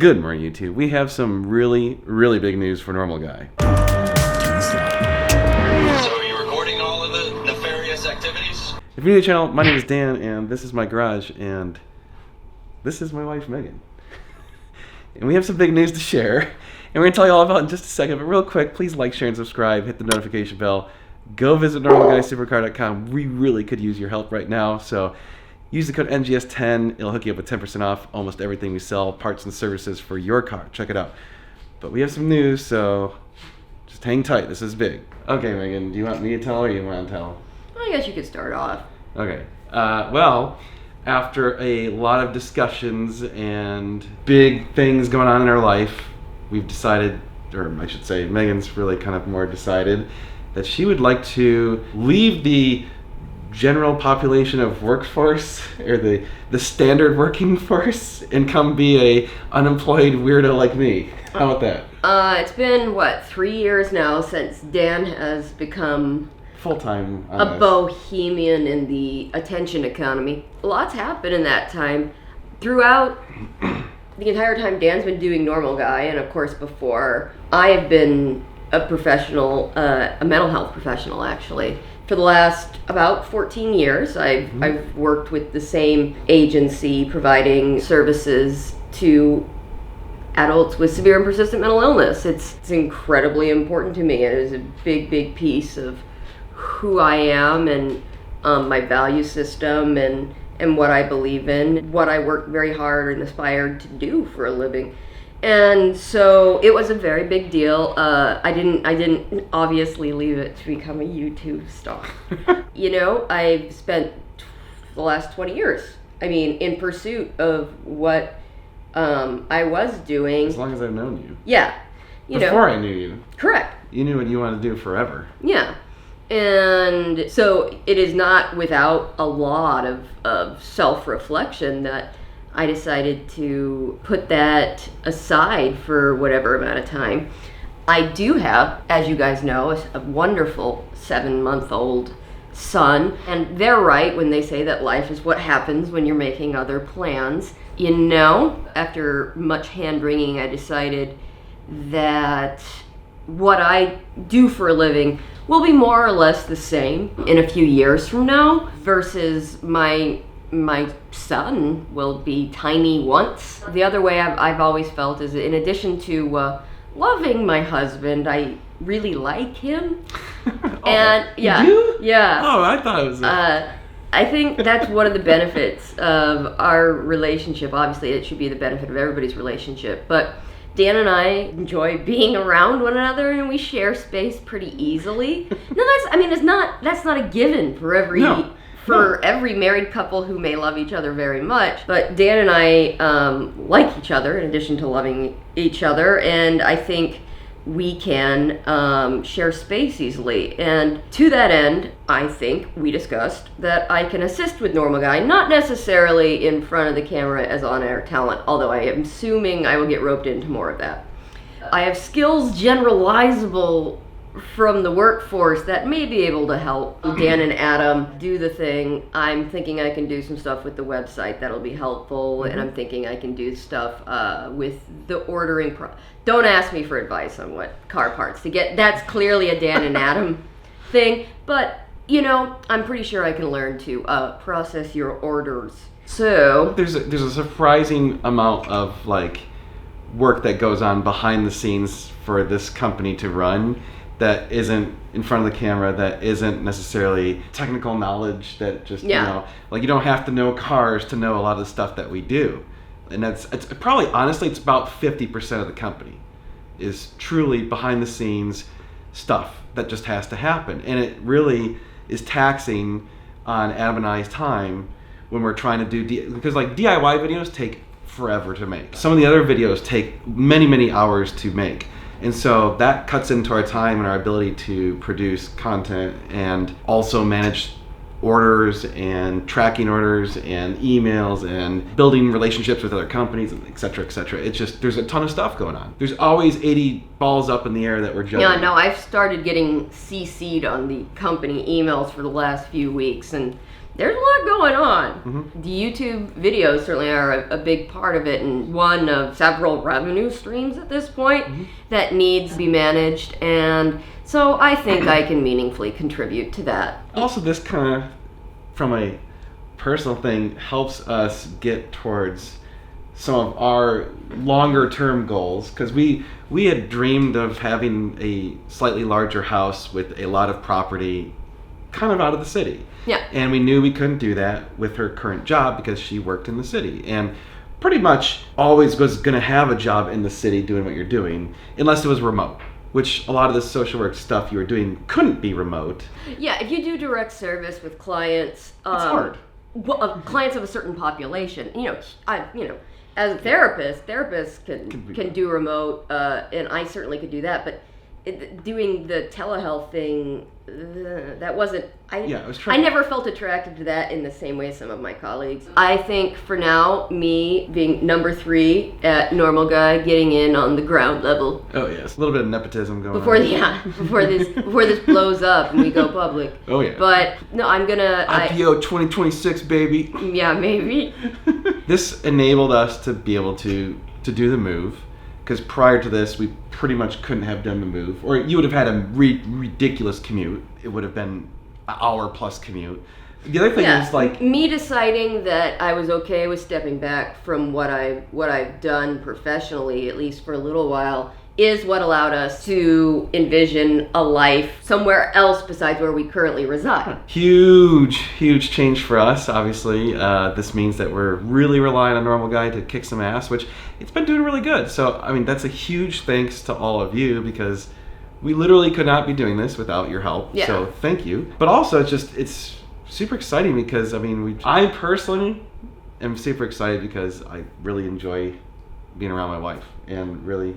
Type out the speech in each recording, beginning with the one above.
Good morning, YouTube. We have some really big news for Normal Guy. So are you recording all of the nefarious activities? If you're new to the channel, my name is Dan, and this is my garage, and this is my wife, Megan. And we have some big news to share, and we're going to tell you all about it in just a second, but real quick, please like, share, and subscribe, hit the notification bell, go visit normalguysupercar.com. We really could use your help right now, so use the code NGS10. It'll hook you up with 10% off almost everything we sell, parts and services for your car. Check it out. But we have some news, so just hang tight. This is big. Okay, Megan, do you want me to tell or you want to tell? I guess you could start off. Okay. Well, after a lot of discussions and big things going on in our life, we've decided, or I should say, Megan's really kind of more decided, that she would like to leave the general population of workforce, or the standard working force, and come be a unemployed weirdo like me. How about that? It's been, 3 years now since Dan has become Full-time on a this. bohemian in the attention economy. A lot's happened in that time. Throughout the entire time Dan's been doing Normal Guy, and of course before, I have been a professional, a mental health professional actually. For the last about 14 years, I've worked with the same agency providing services to adults with severe and persistent mental illness. It's incredibly important to me. It is a big piece of who I am and my value system and what I believe in, what I work very hard and aspired to do for a living. And so it was a very big deal. I didn't obviously leave it to become a YouTube star. You know, I've spent the last 20 years, in pursuit of what I was doing. As long as I've known you. Yeah. Before I knew you. Correct. You knew what you wanted to do forever. Yeah. And so it is not without a lot of self-reflection that I decided to put that aside for whatever amount of time. I do have, as you guys know, a wonderful 7-month-old son. And they're right when they say that life is what happens when you're making other plans. You know, after much hand-wringing, I decided that what I do for a living will be more or less the same in a few years from now versus my son will be tiny once. The other way I've always felt is, in addition to loving my husband, I really like him. And yeah, you do? Yeah. Oh, I thought it was. I think that's one of the benefits of our relationship. Obviously, it should be the benefit of everybody's relationship, but Dan and I enjoy being around one another, and we share space pretty easily. No, that's not a given for every married couple who may love each other very much. But Dan and I like each other in addition to loving each other, and I think we can share space easily. And to that end, I think we discussed that I can assist with Normal Guy, not necessarily in front of the camera as on-air talent, although I am assuming I will get roped into more of that. I have skills generalizable from the workforce that may be able to help Dan and Adam do the thing. I'm thinking I can do some stuff with the website that'll be helpful, and I'm thinking I can do stuff with the ordering. Don't ask me for advice on what car parts to get. That's clearly a Dan and Adam thing, but I'm pretty sure I can learn to process your orders. So there's a surprising amount of work that goes on behind the scenes for this company to run that isn't in front of the camera, that isn't necessarily technical knowledge, that just, you don't have to know cars to know a lot of the stuff that we do. And it's probably, honestly, it's about 50% of the company is truly behind the scenes stuff that just has to happen. And it really is taxing on Adam and I's time when we're trying to do, because DIY videos take forever to make. Some of the other videos take many hours to make. And so that cuts into our time and our ability to produce content and also manage orders and tracking orders and emails and building relationships with other companies, et cetera, et cetera. It's just, there's a ton of stuff going on. There's always 80 balls up in the air that we're juggling. Yeah, no, I've started getting CC'd on the company emails for the last few weeks, and there's a lot going on. Mm-hmm. The YouTube videos certainly are a big part of it, and one of several revenue streams at this point that needs to be managed. And so I think I can meaningfully contribute to that. Also, this kind of, from a personal thing, helps us get towards some of our longer term goals, because we had dreamed of having a slightly larger house with a lot of property kind of out of the city. Yeah. And we knew we couldn't do that with her current job because she worked in the city and pretty much always was going to have a job in the city doing what you're doing, unless it was remote, which a lot of the social work stuff you were doing couldn't be remote. Yeah, if you do direct service with clients, It's hard. Clients of a certain population, as a therapist, therapists can do remote, and I certainly could do that. But doing the telehealth thing, that wasn't. I never felt attracted to that in the same way as some of my colleagues. I think for now, me being number 3 at Normal Guy, getting in on the ground level. Oh yes, a little bit of nepotism going before on. before this blows up and we go public. Oh yeah. But no, I'm gonna IPO 2026, baby. Yeah, maybe. This enabled us to be able to do the move, because prior to this, we pretty much couldn't have done the move, or you would have had a ridiculous commute. It would have been an hour-plus commute. The other thing is, like, me deciding that I was okay with stepping back from what I've done professionally, at least for a little while, is what allowed us to envision a life somewhere else besides where we currently reside. Huge change for us, obviously. This means that we're really relying on Normal Guy to kick some ass, which it's been doing really good. So, I mean, that's a huge thanks to all of you, because we literally could not be doing this without your help. Yeah. So thank you. But also, it's super exciting because, I mean, I personally am super excited because I really enjoy being around my wife and really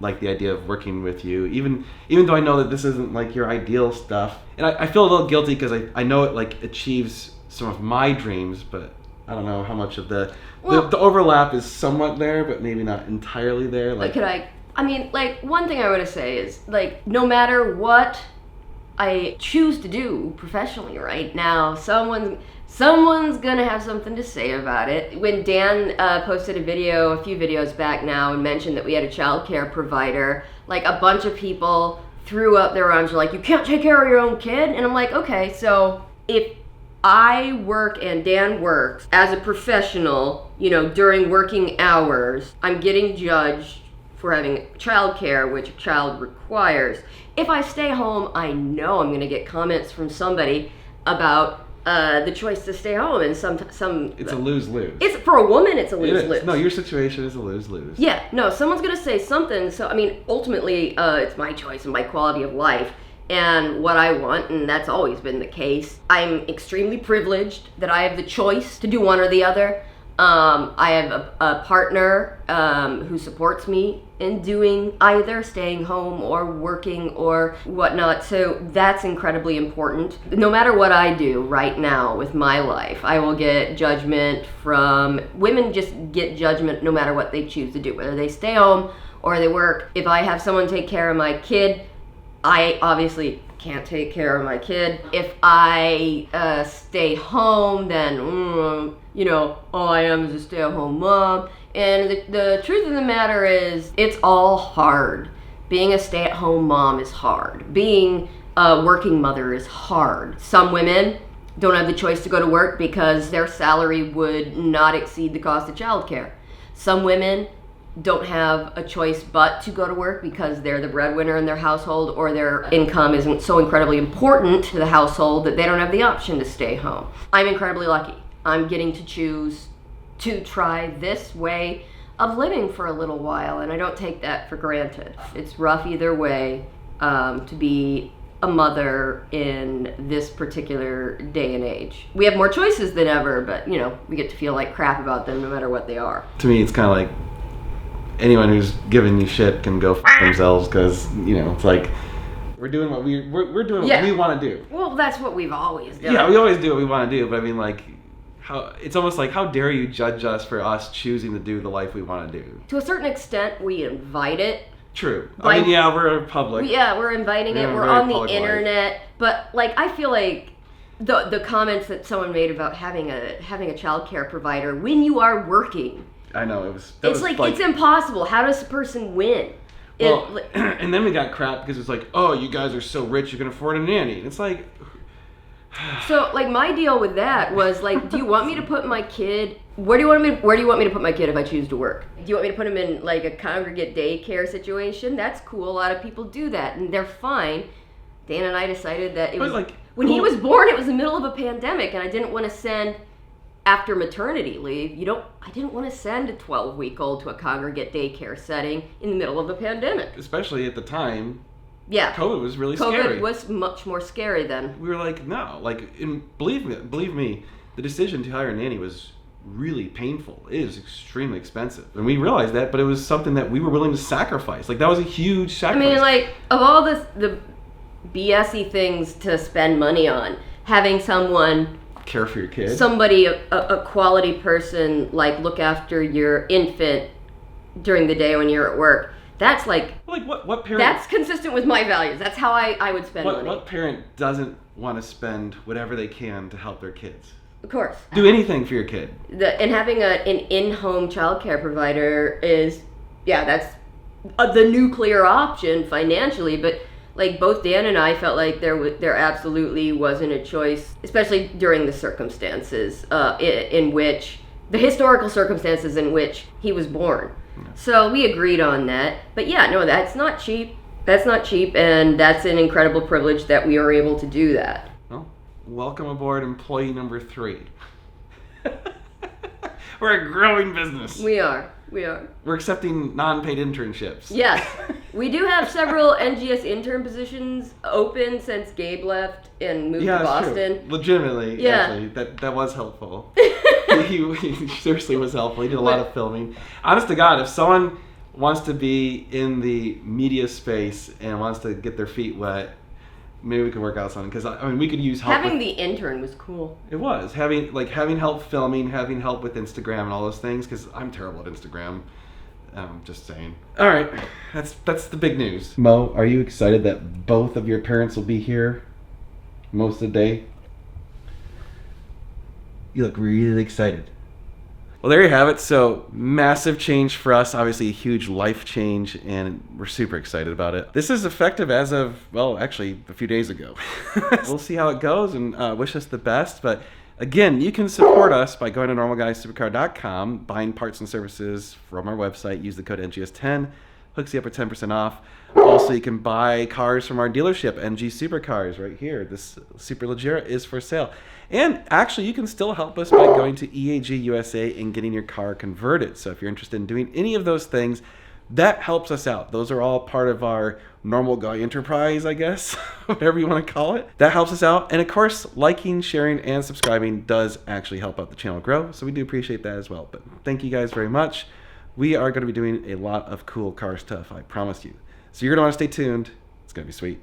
like the idea of working with you, even though I know that this isn't like your ideal stuff. And I feel a little guilty because I know it like achieves some of my dreams, but I don't know how much of the overlap is somewhat there, but maybe not entirely there. Like, one thing I want to say is, like, no matter what I choose to do professionally right now, someone's gonna have something to say about it. When Dan posted a few videos back now, and mentioned that we had a child care provider, like, a bunch of people threw up their arms, were like, you can't take care of your own kid? And I'm like, okay, so if I work and Dan works as a professional, during working hours, I'm getting judged for having childcare, which a child requires. If I stay home, I know I'm gonna get comments from somebody about the choice to stay home, and some it's a lose-lose. It's for a woman, it's a lose-lose. No, your situation is a lose-lose. Yeah, no, someone's gonna say something. So I mean, ultimately, it's my choice and my quality of life and what I want, and that's always been the case. I'm extremely privileged that I have the choice to do one or the other. I have a partner who supports me in doing either staying home or working or whatnot, so that's incredibly important. No matter what I do right now with my life, I will get judgment from women. Just get judgment no matter what they choose to do, whether they stay home or they work. If I have someone take care of my kid, I obviously can't take care of my kid. If I stay home, then all I am is a stay-at-home mom. And the truth of the matter is, it's all hard. Being a stay-at-home mom is hard. Being a working mother is hard. Some women don't have the choice to go to work because their salary would not exceed the cost of childcare. Some women don't have a choice but to go to work because they're the breadwinner in their household, or their income isn't so incredibly important to the household that they don't have the option to stay home. I'm incredibly lucky. I'm getting to choose to try this way of living for a little while, and I don't take that for granted. It's rough either way to be a mother in this particular day and age. We have more choices than ever, but we get to feel like crap about them no matter what they are. To me, it's kind of like anyone who's giving you shit can go f themselves, because it's like we're doing what we're doing what we want to do. Well, that's what we've always done. Yeah, we always do what we want to do, but I mean, like, it's almost like, how dare you judge us for us choosing to do the life we want to do? To a certain extent, we invite it. True. I mean, we're public. Yeah, we're inviting it. We're on the internet. But, like, I feel like the comments that someone made about having a childcare provider when you are working. I know, it was... It's like, it's impossible. How does a person win? Well, and then we got crap because it's like, oh, you guys are so rich, you can afford a nanny. And it's like... So, like, my deal with that was, like, do you want me to put my kid... Where do you want me to put my kid if I choose to work? Do you want me to put him in, like, a congregate daycare situation? That's cool. A lot of people do that, and they're fine. Dan and I decided that it was... like, when he was born, it was the middle of a pandemic, and I didn't want to send... After maternity leave, I didn't want to send a 12-week-old to a congregate daycare setting in the middle of a pandemic. Especially at the time... Yeah, COVID was really scary. COVID was much more scary then. We were like, no, like, believe me, the decision to hire a nanny was really painful. It is extremely expensive, and we realized that. But it was something that we were willing to sacrifice. Like, that was a huge sacrifice. I mean, like, of all the BS-y things to spend money on, having someone care for your kid, somebody, a quality person, like, look after your infant during the day when you're at work. That's like what parent? That's consistent with my values. That's how I would spend money. What parent doesn't want to spend whatever they can to help their kids? Of course. Do anything for your kid. And having an in-home childcare provider is, that's the nuclear option financially. But like, both Dan and I felt like there absolutely wasn't a choice, especially during the circumstances in which the historical circumstances in which he was born. So we agreed on that. But that's not cheap. That's not cheap, and that's an incredible privilege that we are able to do that. Well, welcome aboard employee number 3. We're a growing business. We are. We're accepting non-paid internships. Yes. We do have several NGS intern positions open since Gabe left and moved to Boston. True. Legitimately, actually, that was helpful. he seriously was helpful. He did a lot of filming. Honest to God, if someone wants to be in the media space and wants to get their feet wet, maybe we could work out something. Because we could use help. Having the intern was cool. It was having help filming, having help with Instagram and all those things. Because I'm terrible at Instagram. Just saying. All right, that's the big news. Mo, are you excited that both of your parents will be here most of the day? You look really excited. Well, there you have it. So, massive change for us. Obviously, a huge life change, and we're super excited about it. This is effective as of, actually, a few days ago. We'll see how it goes, and wish us the best. But again, you can support us by going to normalguysupercar.com, buying parts and services from our website. Use the code NGS10. Hooks you up with 10% off. Also, you can buy cars from our dealership, NG Supercars, right here. This Superleggera is for sale. And actually, you can still help us by going to EAG USA and getting your car converted. So if you're interested in doing any of those things, that helps us out. Those are all part of our Normal Guy enterprise, I guess, whatever you want to call it. That helps us out. And of course, liking, sharing, and subscribing does actually help out the channel grow. So we do appreciate that as well. But thank you guys very much. We are going to be doing a lot of cool car stuff, I promise you. So you're going to want to stay tuned. It's going to be sweet.